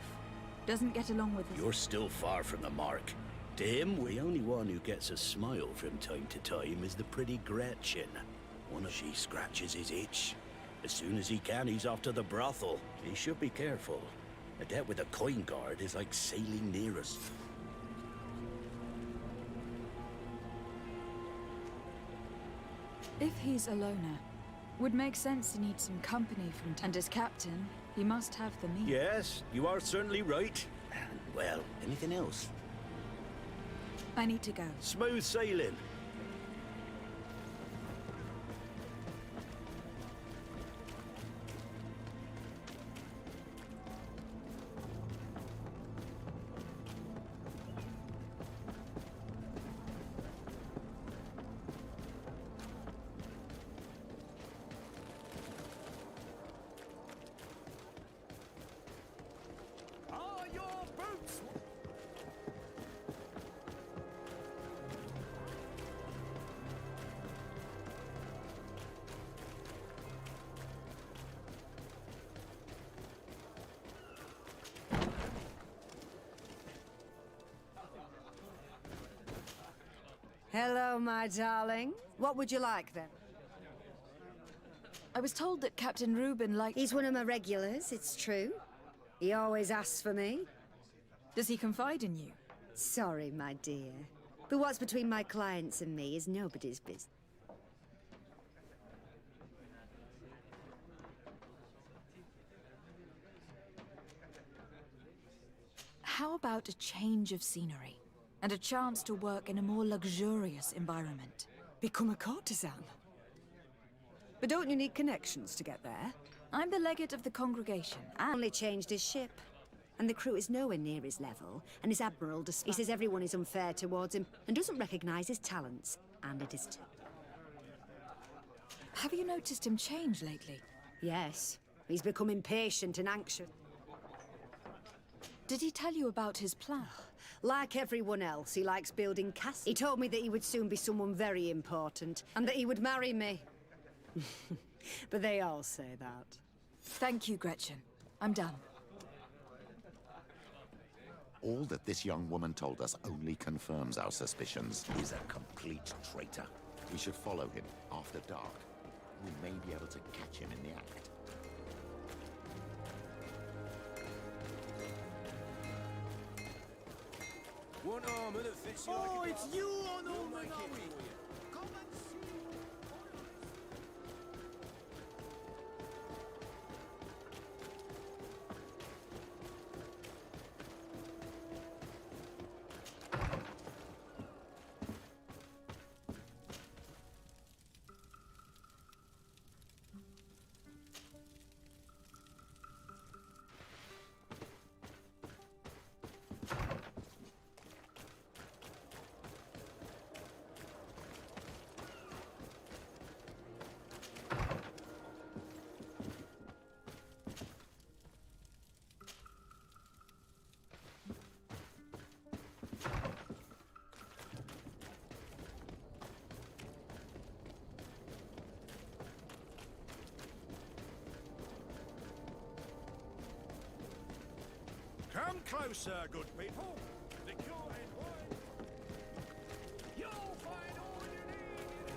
Doesn't get along with us. You're still far from the mark. To him, the only one who gets a smile from time to time is the pretty Gretchen. She scratches his itch. As soon as he can, he's off to the brothel. He should be careful. A debt with a coin guard is like sailing near us. If he's a loner, would make sense to need some company from time. And as captain, he must have the means. Yes, you are certainly right. Well, anything else? I need to go. Smooth sailing. Hello, my darling. What would you like, then? I was told that Captain Reuben liked... He's one of my regulars, it's true. He always asks for me. Does he confide in you? Sorry, my dear. But what's between my clients and me is nobody's business. How about a change of scenery? And a chance to work in a more luxurious environment? Become a courtesan? But don't you need connections to get there? I'm the legate of the congregation. I only changed his ship. And the crew is nowhere near his level. And his admiral he says everyone is unfair towards him and doesn't recognize his talents. And it is too. Have you noticed him change lately? Yes. He's become impatient and anxious. Did he tell you about his plan? Like everyone else, he likes building castles. He told me that he would soon be someone very important, and that he would marry me. But they all say that. Thank you, Gretchen. I'm done. All that this young woman told us only confirms our suspicions. He's a complete traitor. We should follow him after dark. We may be able to catch him in the act. One armor that fits you Oh, like a it's glove. you on We'll all make it Manawi. for you. Come and see. Come closer, good people. The cure is wide. You'll find all you need.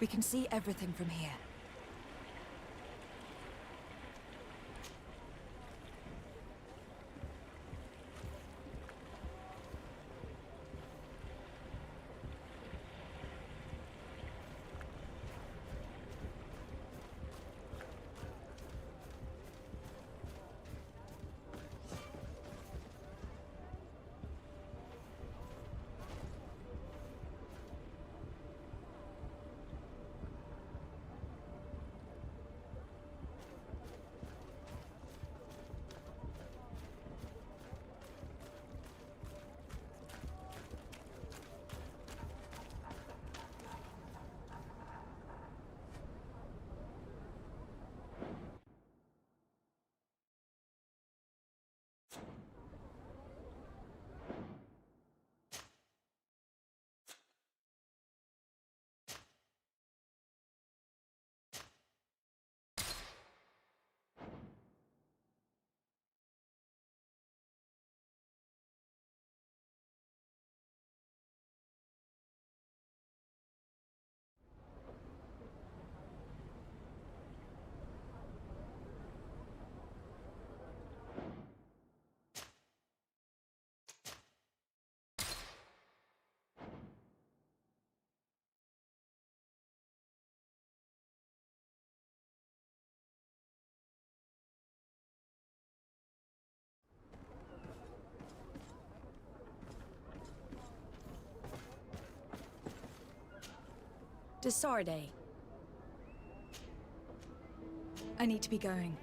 We can see everything from here. Desarde. I need to be going.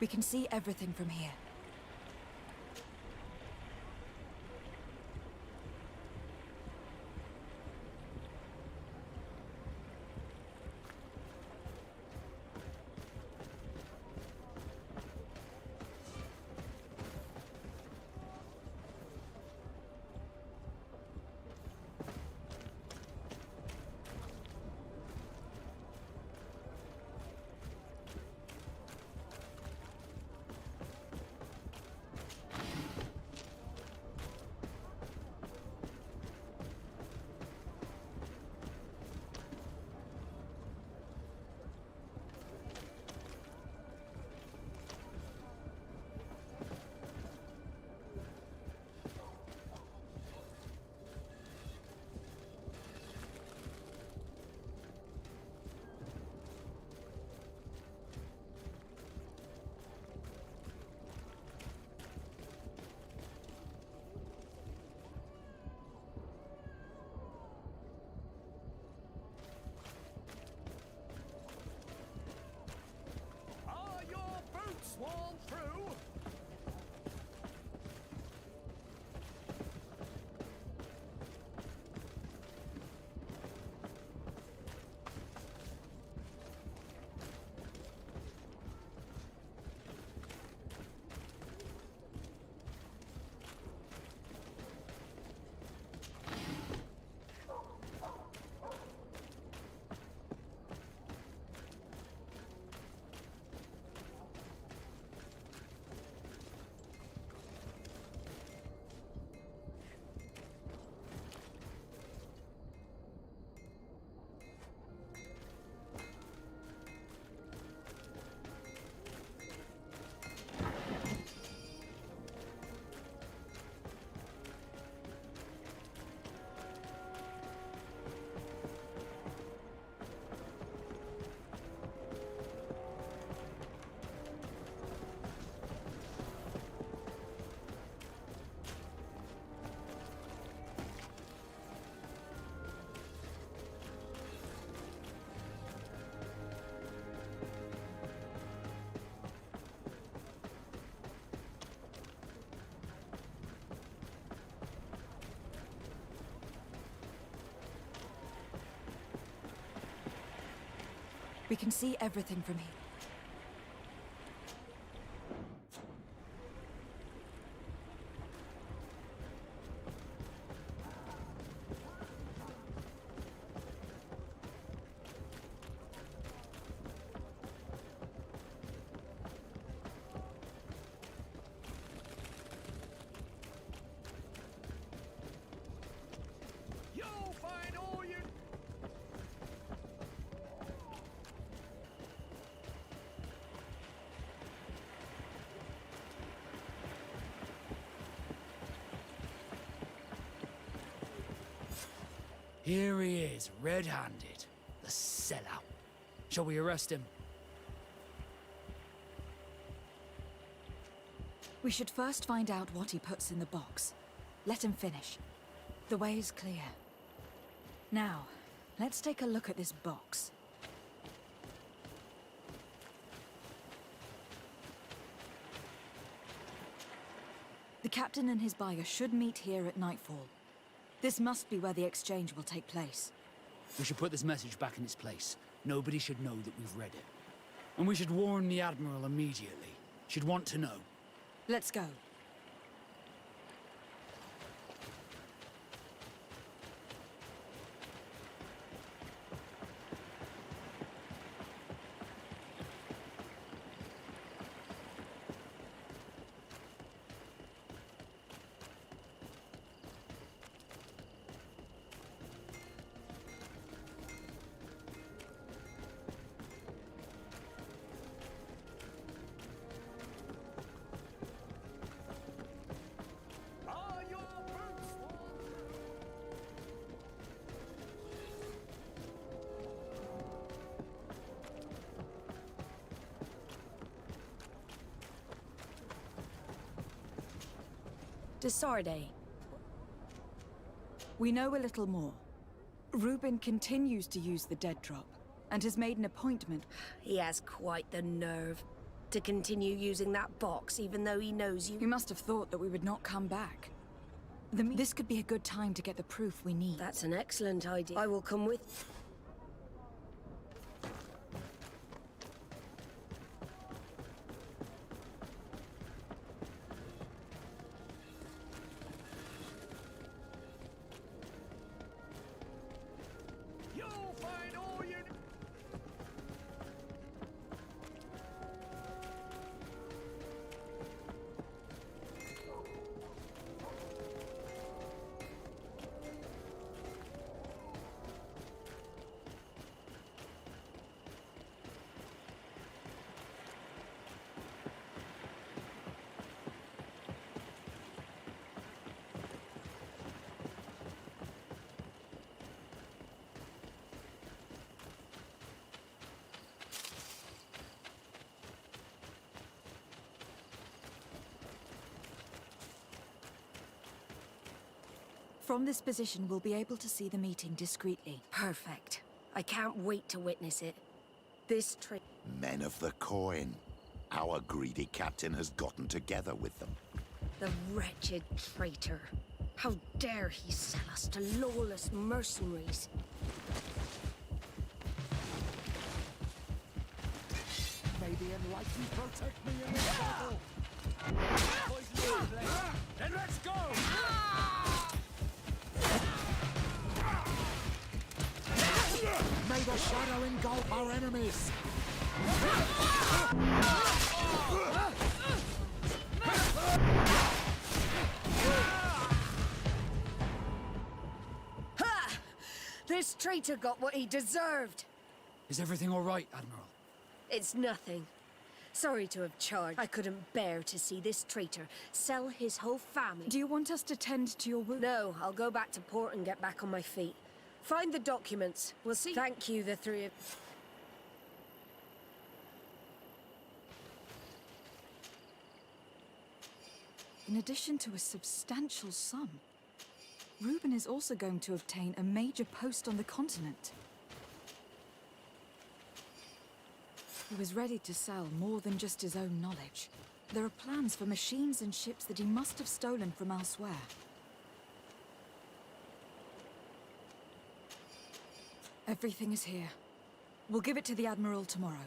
We can see everything from here. We can see everything from here. Here he is, red-handed. The sellout. Shall we arrest him? We should first find out what he puts in the box. Let him finish. The way is clear. Now, let's take a look at this box. The captain and his buyer should meet here at nightfall. This must be where the exchange will take place. We should put this message back in its place. Nobody should know that we've read it. And we should warn the Admiral immediately. She'd want to know. Let's go. Desarde. We know a little more. Reuben continues to use the dead drop, and has made an appointment. He has quite the nerve to continue using that box, even though he knows you. He must have thought that we would not come back. This could be a good time to get the proof we need. That's an excellent idea. I will come with... From this position, we'll be able to see the meeting discreetly. Perfect. I can't wait to witness it. This trip... Men of the coin. Our greedy captain has gotten together with them. The wretched traitor. How dare he sell us to lawless mercenaries? May the enlightened protect me in this battle! Then let's go! May the shadow engulf our enemies! Ha! This traitor got what he deserved. Is everything all right, Admiral? It's nothing. Sorry to have charged. I couldn't bear to see this traitor sell his whole family. Do you want us to tend to your wound? No, I'll go back to port and get back on my feet. Find the documents. We'll see. Thank you, the three of... In addition to a substantial sum, Reuben is also going to obtain a major post on the continent. He was ready to sell more than just his own knowledge. There are plans for machines and ships that he must have stolen from elsewhere. Everything is here. We'll give it to the Admiral tomorrow.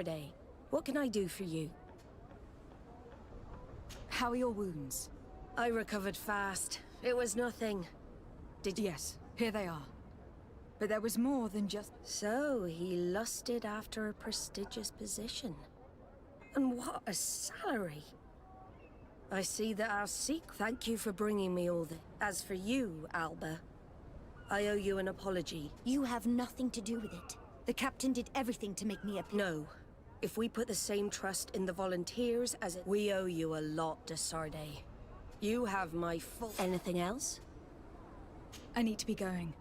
Day. What can I do for you? How are your wounds? I recovered fast. It was nothing. Did you? Yes, here they are. But there was more than just... So, he lusted after a prestigious position. And what a salary! I see that I'll seek. Thank you for bringing me all this. As for you, Alba, I owe you an apology. You have nothing to do with it. The captain did everything to make me appear. No. If we put the same trust in the volunteers as it... We owe you a lot, Desarde. You have my full... Anything else? I need to be going.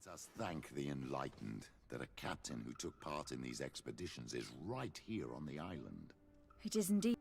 Let us thank the Enlightened that a captain who took part in these expeditions is right here on the island. It is indeed.